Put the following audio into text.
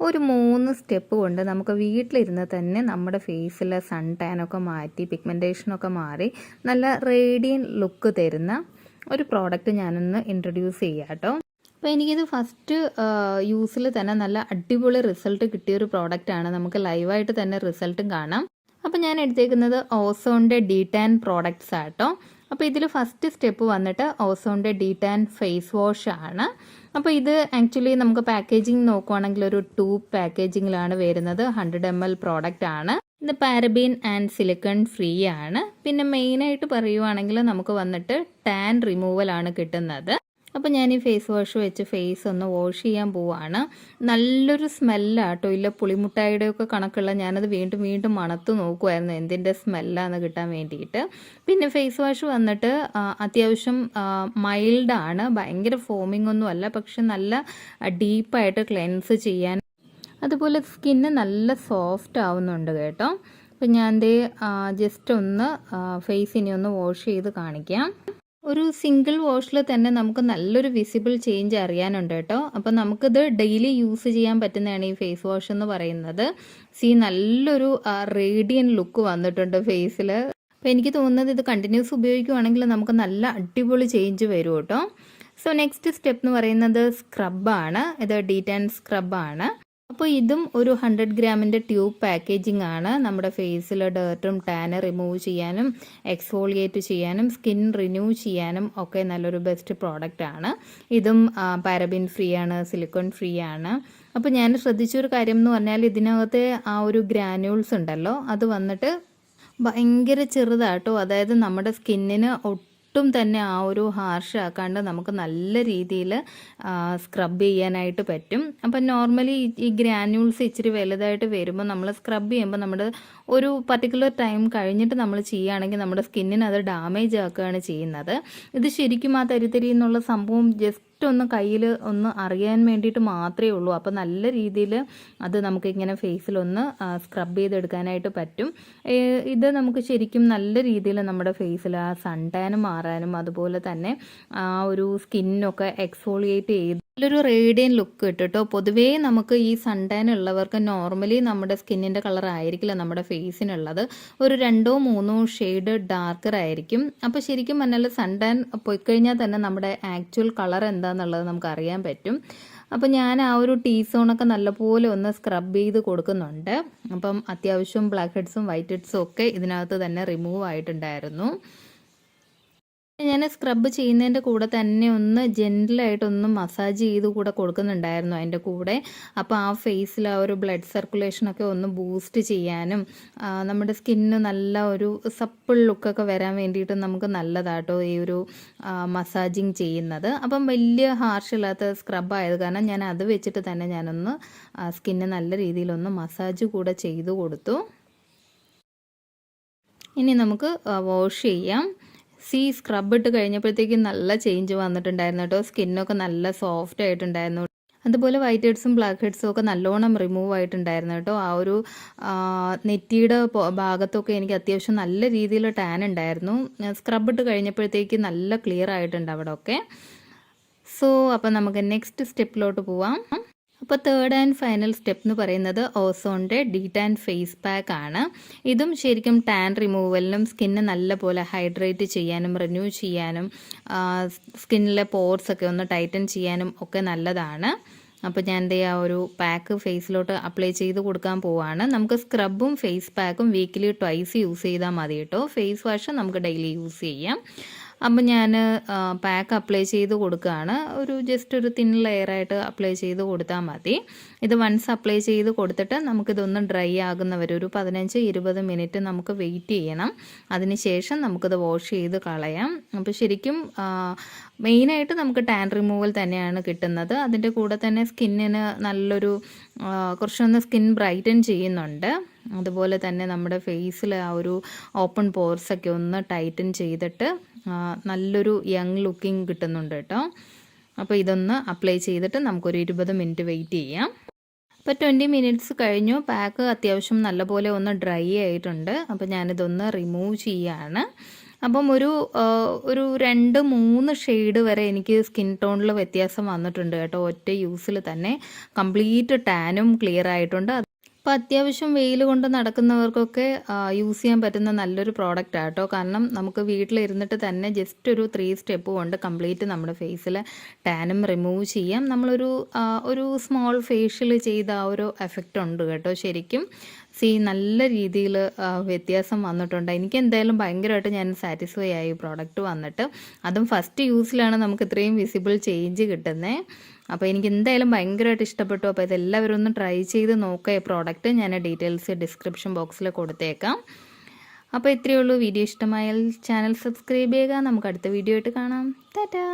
ഒരു 3 സ്റ്റെപ്പ് കൊണ്ട് നമുക്ക് വീട്ടിലിരുന്ന് തന്നെ നമ്മുടെ ഫേസിലെ സൺ ടാനൊക്കെ മാറ്റി പിഗ്മെൻറ്റേഷനൊക്കെ മാറി നല്ല റേഡിയൻറ്റ് ലുക്ക് തരുന്ന ഒരു പ്രോഡക്റ്റ് ഞാനൊന്ന് ഇൻട്രൊഡ്യൂസ് ചെയ്യാം കേട്ടോ. അപ്പോൾ എനിക്കിത് ഫസ്റ്റ് യൂസിൽ തന്നെ നല്ല അടിപൊളി റിസൾട്ട് കിട്ടിയൊരു പ്രോഡക്റ്റാണ്. നമുക്ക് ലൈവായിട്ട് തന്നെ റിസൾട്ടും കാണാം. അപ്പോൾ ഞാൻ എടുത്തേക്കുന്നത് ഓസോണിൻ്റെ ഡീടാൻ പ്രോഡക്റ്റ്സ് ആട്ടോ. അപ്പോൾ ഇതിൽ ഫസ്റ്റ് സ്റ്റെപ്പ് വന്നിട്ട് ഓസോണിൻ്റെ ഡീടാൻ ഫേസ് വാഷ് ആണ്. അപ്പോൾ ഇത് ആക്ച്വലി നമുക്ക് പാക്കേജിങ് നോക്കുവാണെങ്കിൽ ഒരു ട്യൂബ് പാക്കേജിങ്ങിലാണ് വരുന്നത്. 100 ml പ്രോഡക്റ്റ് ആണ്. ഇത് പാരബീൻ ആൻഡ് സിലിക്കൺ ഫ്രീ ആണ്. പിന്നെ മെയിനായിട്ട് പറയുവാണെങ്കിൽ നമുക്ക് വന്നിട്ട് ടാൻ റിമൂവൽ ആണ് കിട്ടുന്നത്. അപ്പോൾ ഞാൻ ഈ ഫേസ് വാഷ് വെച്ച് ഫേസ് ഒന്ന് വാഷ് ചെയ്യാൻ പോവാണ്. നല്ലൊരു സ്മെല്ലാട്ടോ. ഇല്ല പുളിമുട്ടായിയുടെയൊക്കെ കണക്കുള്ള, ഞാനത് വീണ്ടും വീണ്ടും മണത്ത് നോക്കുമായിരുന്നു എന്തിൻ്റെ സ്മെല്ലാന്ന് കിട്ടാൻ വേണ്ടിയിട്ട്. പിന്നെ ഫേസ് വാഷ് വന്നിട്ട് അത്യാവശ്യം മൈൽഡാണ്, ഭയങ്കര ഫോമിംഗ് ഒന്നും അല്ല, പക്ഷെ നല്ല ഡീപ്പായിട്ട് ക്ലെൻസ് ചെയ്യാൻ, അതുപോലെ സ്കിന്ന് നല്ല സോഫ്റ്റ് ആവുന്നുണ്ട് കേട്ടോ. അപ്പം ഞാൻ ജസ്റ്റ് ഒന്ന് ഫേസ് ഇനി ഒന്ന് വാഷ് ചെയ്ത് കാണിക്കാം. ഒരു സിംഗിൾ വാഷിൽ തന്നെ നമുക്ക് നല്ലൊരു വിസിബിൾ ചേഞ്ച് അറിയാനുണ്ട് കേട്ടോ. അപ്പം നമുക്കിത് ഡെയിലി യൂസ് ചെയ്യാൻ പറ്റുന്നതാണ് ഈ ഫേസ് വാഷ് എന്ന് പറയുന്നത്. നല്ലൊരു റേഡിയൻ ലുക്ക് വന്നിട്ടുണ്ട് ഫേസിൽ. അപ്പോൾ എനിക്ക് തോന്നുന്നത് ഇത് കണ്ടിന്യൂസ് ഉപയോഗിക്കുകയാണെങ്കിൽ നമുക്ക് നല്ല അടിപൊളി ചേഞ്ച് വരും കേട്ടോ. സോ നെക്സ്റ്റ് സ്റ്റെപ്പ് എന്ന് പറയുന്നത് സ്ക്രബാണ്. ഇത് ഡീടാൻ സ്ക്രബാണ്. അപ്പോൾ ഇതും ഒരു 100 ഗ്രാമിൻ്റെ ട്യൂബ് പാക്കേജിംഗ് ആണ്. നമ്മുടെ ഫേസിൽ ഡേർട്ടും ടാന് റിമൂവ് ചെയ്യാനും എക്സ്ഫോളിയേറ്റ് ചെയ്യാനും സ്കിൻ റിന്യൂ ചെയ്യാനും ഒക്കെ നല്ലൊരു ബെസ്റ്റ് പ്രോഡക്റ്റ് ആണ്. ഇതും പാരബിൻ ഫ്രീ ആണ്, സിലിക്കൺ ഫ്രീ ആണ്. അപ്പോൾ ഞാൻ ശ്രദ്ധിച്ചൊരു കാര്യം എന്ന് പറഞ്ഞാൽ ഇതിനകത്തെ ആ ഒരു ഗ്രാനുൾസ് ഉണ്ടല്ലോ, അത് വന്നിട്ട് ഭയങ്കര ചെറുതാട്ടോ. അതായത് നമ്മുടെ സ്കിന്നിന് ഒട്ടും തന്നെ ആ ഒരു ഹാർഷ് ആക്കാണ്ട് നമുക്ക് നല്ല രീതിയിൽ സ്ക്രബ് ചെയ്യാനായിട്ട് പറ്റും. അപ്പം നോർമലി ഈ ഗ്രാന്യൂൾസ് ഇച്ചിരി വലുതായിട്ട് വരുമ്പോൾ നമ്മൾ സ്ക്രബ് ചെയ്യുമ്പോൾ നമ്മുടെ ഒരു പർട്ടിക്കുലർ ടൈം കഴിഞ്ഞിട്ട് നമ്മൾ ചെയ്യുകയാണെങ്കിൽ നമ്മുടെ സ്കിന്നിന് അത് ഡാമേജ് ആക്കുകയാണ് ചെയ്യുന്നത്. ഇത് ശരിക്കും ആ തരിതരി എന്നുള്ള സംഭവം ജസ്റ്റ് ഒന്ന് കയ്യിൽ ഒന്ന് അറിയാൻ വേണ്ടിയിട്ട് മാത്രമേ ഉള്ളൂ. അപ്പോൾ നല്ല രീതിയിൽ അത് നമുക്കിങ്ങനെ ഫേസിലൊന്ന് സ്ക്രബ് ചെയ്തെടുക്കാനായിട്ട് പറ്റും. ഇത് നമുക്ക് ശരിക്കും നല്ല രീതിയിൽ നമ്മുടെ ഫേസിൽ ആ സൺ ടാൻ മാറാനും അതുപോലെ തന്നെ ആ ഒരു സ്കിന്നൊക്കെ എക്സ്ഫോളിയേറ്റ് ചെയ്ത് നല്ലൊരു റേഡിയൻ ലുക്ക് കിട്ടും. പൊതുവേ നമുക്ക് ഈ സൺ ടാൻ ഉള്ളവർക്ക് നോർമലി നമ്മുടെ സ്കിന്നിൻ്റെ കളർ ആയിരിക്കില്ല നമ്മുടെ ഫേസിനുള്ളത്, ഒരു 2-3 ഷെയ്ഡ് ഡാർക്കർ ആയിരിക്കും. അപ്പോൾ ശരിക്കും പറഞ്ഞാൽ സൺ ടാൻ പോയിക്കഴിഞ്ഞാൽ തന്നെ നമ്മുടെ ആക്ച്വൽ കളർ എന്താണെന്നുള്ളത് നമുക്ക് അറിയാൻ പറ്റും. അപ്പോൾ ഞാൻ ആ ഒരു ടീസോണൊക്കെ നല്ലപോലെ ഒന്ന് സ്ക്രബ് ചെയ്ത് കൊടുക്കുന്നുണ്ട്. അപ്പം അത്യാവശ്യം ബ്ലാക്ക് ഹെഡ്സും വൈറ്റ് ഹെഡ്സും ഒക്കെ ഇതിനകത്ത് തന്നെ റിമൂവ് ആയിട്ടുണ്ടായിരുന്നു. ഞാൻ സ്ക്രബ് ചെയ്യുന്നതിൻ്റെ കൂടെ തന്നെ ഒന്ന് ജെൻറ്റിലായിട്ടൊന്ന് മസാജ് ചെയ്ത് കൂടെ കൊടുക്കുന്നുണ്ടായിരുന്നു അതിൻ്റെ കൂടെ. അപ്പോൾ ആ ഫേസിൽ ആ ഒരു ബ്ലഡ് സർക്കുലേഷനൊക്കെ ഒന്ന് ബൂസ്റ്റ് ചെയ്യാനും നമ്മുടെ സ്കിന്നിന് നല്ല ഒരു സപ്പിൾ ലുക്കൊക്കെ വരാൻ വേണ്ടിയിട്ട് നമുക്ക് നല്ലതാട്ടോ ഈ ഒരു മസാജിങ് ചെയ്യുന്നത്. അപ്പം വലിയ ഹാർഷില്ലാത്ത സ്ക്രബ് ആയത് കാരണം ഞാൻ അത് വെച്ചിട്ട് തന്നെ ഞാനൊന്ന് സ്കിന്ന് നല്ല രീതിയിലൊന്ന് മസാജ് കൂടെ ചെയ്ത് കൊടുത്തു. ഇനി നമുക്ക് വാഷ് ചെയ്യാം. സ്ക്രബ് ഇട്ട് കഴിഞ്ഞപ്പോഴത്തേക്കും നല്ല ചേഞ്ച് വന്നിട്ടുണ്ടായിരുന്നു കേട്ടോ. സ്കിന്നൊക്കെ നല്ല സോഫ്റ്റ് ആയിട്ടുണ്ടായിരുന്നു. അതുപോലെ വൈറ്റ് ഹെഡ്സും ബ്ലാക്ക് ഹെഡ്സും ഒക്കെ നല്ലോണം റിമൂവ് ആയിട്ടുണ്ടായിരുന്നു കേട്ടോ. ആ ഒരു നെറ്റിയുടെ ഭാഗത്തൊക്കെ എനിക്ക് അത്യാവശ്യം നല്ല രീതിയിൽ ടാൻ ഉണ്ടായിരുന്നു. സ്ക്രബ് ഇട്ട് കഴിഞ്ഞപ്പോഴത്തേക്ക് നല്ല ക്ലിയർ ആയിട്ടുണ്ട് അവിടെ ഒക്കെ. അപ്പോൾ നമുക്ക് നെക്സ്റ്റ് സ്റ്റെപ്പിലോട്ട് പോവാം. അപ്പോൾ തേർഡ് ആൻഡ് ഫൈനൽ സ്റ്റെപ്പ് എന്ന് പറയുന്നത് ഓസോണിൻ്റെ ഡീടാൻ ഫേസ് പാക്ക് ആണ്. ഇതും ശരിക്കും ടാൻ റിമൂവലിനും സ്കിന്ന് നല്ലപോലെ ഹൈഡ്രേറ്റ് ചെയ്യാനും റിന്യൂ ചെയ്യാനും സ്കിന്നിലെ പോർസ് ഒക്കെ ഒന്ന് ടൈറ്റൻ ചെയ്യാനും ഒക്കെ നല്ലതാണ്. അപ്പോൾ ഞാൻ ആ ഒരു പാക്ക് ഫേസിലോട്ട് അപ്ലൈ ചെയ്ത് കൊടുക്കാൻ പോവാണ്. നമുക്ക് സ്ക്രബും ഫേസ് പാക്കും വീക്കിലി ട്വൈസ് യൂസ് ചെയ്താൽ മതി കേട്ടോ. ഫേസ് വാഷ് നമുക്ക് ഡെയിലി യൂസ് ചെയ്യാം. അപ്പം ഞാൻ പാക്ക് അപ്ലൈ ചെയ്ത് കൊടുക്കുകയാണ്. ജസ്റ്റ് ഒരു തിൻ ലെയറായിട്ട് അപ്ലൈ ചെയ്ത് കൊടുത്താൽ മതി. ഇത് വൺസ് അപ്ലൈ ചെയ്ത് കൊടുത്തിട്ട് നമുക്കിതൊന്ന് ഡ്രൈ ആകുന്നവരെ ഒരു 15-20 മിനിറ്റ് നമുക്ക് വെയിറ്റ് ചെയ്യണം. അതിനുശേഷം നമുക്കിത് വാഷ് ചെയ്ത് കളയാം. അപ്പോൾ ശരിക്കും മെയിനായിട്ട് നമുക്ക് ടാൻ റിമൂവൽ തന്നെയാണ് കിട്ടുന്നത്. അതിൻ്റെ കൂടെ തന്നെ സ്കിന്നിന് നല്ലൊരു കുറച്ചൊന്ന് സ്കിൻ ബ്രൈറ്റൻ ചെയ്യുന്നുണ്ട്. അതുപോലെ തന്നെ നമ്മുടെ ഫേസിൽ ആ ഒരു ഓപ്പൺ പോർസൊക്കെ ഒന്ന് ടൈറ്റൻ ചെയ്തിട്ട് നല്ലൊരു യങ് ലുക്കിംഗ് കിട്ടുന്നുണ്ട് കേട്ടോ. അപ്പോൾ ഇതൊന്ന് അപ്ലൈ ചെയ്തിട്ട് നമുക്കൊരു 20 മിനിറ്റ് വെയിറ്റ് ചെയ്യാം. അപ്പോൾ 20 മിനിറ്റ്സ് കഴിഞ്ഞു. പാക്ക് അത്യാവശ്യം നല്ലപോലെ ഒന്ന് ഡ്രൈ ആയിട്ടുണ്ട്. അപ്പോൾ ഞാനിതൊന്ന് റിമൂവ് ചെയ്യുകയാണ്. അപ്പം ഒരു 2-3 ഷെയ്ഡ് വരെ എനിക്ക് സ്കിൻ ടോണിൽ വ്യത്യാസം വന്നിട്ടുണ്ട് കേട്ടോ. ഒറ്റ യൂസിൽ തന്നെ കംപ്ലീറ്റ് ടാനും ക്ലിയർ ആയിട്ടുണ്ട്. അപ്പോൾ അത്യാവശ്യം വെയിൽ കൊണ്ട് നടക്കുന്നവർക്കൊക്കെ യൂസ് ചെയ്യാൻ പറ്റുന്ന നല്ലൊരു പ്രോഡക്റ്റ് ആട്ടോ. കാരണം നമുക്ക് വീട്ടിലിരുന്നിട്ട് തന്നെ ജസ്റ്റ് ഒരു 3 സ്റ്റെപ്പ് കൊണ്ട് കംപ്ലീറ്റ് നമ്മുടെ ഫേസിൽ ടാനും റിമൂവ് ചെയ്യാം. ഒരു സ്മോൾ ഫേഷ്യൽ ചെയ്ത ആ ഒരു എഫക്റ്റ് ഉണ്ട് കേട്ടോ. ശരിക്കും നല്ല രീതിയിൽ വ്യത്യാസം വന്നിട്ടുണ്ട്. എനിക്ക് എന്തായാലും ഭയങ്കരമായിട്ട് ഞാൻ സാറ്റിസ്ഫൈ ആയി പ്രോഡക്റ്റ് വന്നിട്ട്. അതും ഫസ്റ്റ് യൂസിലാണ് നമുക്ക് ഇത്രയും വിസിബിൾ ചേഞ്ച് കിട്ടുന്നത്. അപ്പോൾ എനിക്ക് എന്തായാലും ഭയങ്കരമായിട്ട് ഇഷ്ടപ്പെട്ടു. അപ്പോൾ ഇതെല്ലാവരും ഒന്ന് ട്രൈ ചെയ്ത് നോക്കുക. ഈ പ്രോഡക്റ്റ് ഞാൻ ഡീറ്റെയിൽസ് ഡിസ്ക്രിപ്ഷൻ ബോക്സിൽ കൊടുത്തേക്കാം. അപ്പോൾ ഇത്രയേ ഉള്ളൂ. വീഡിയോ ഇഷ്ടമായാൽ ചാനൽ സബ്സ്ക്രൈബ് ചെയ്യുക. നമുക്ക് അടുത്ത വീഡിയോ ആയിട്ട് കാണാം. ടാറ്റാ.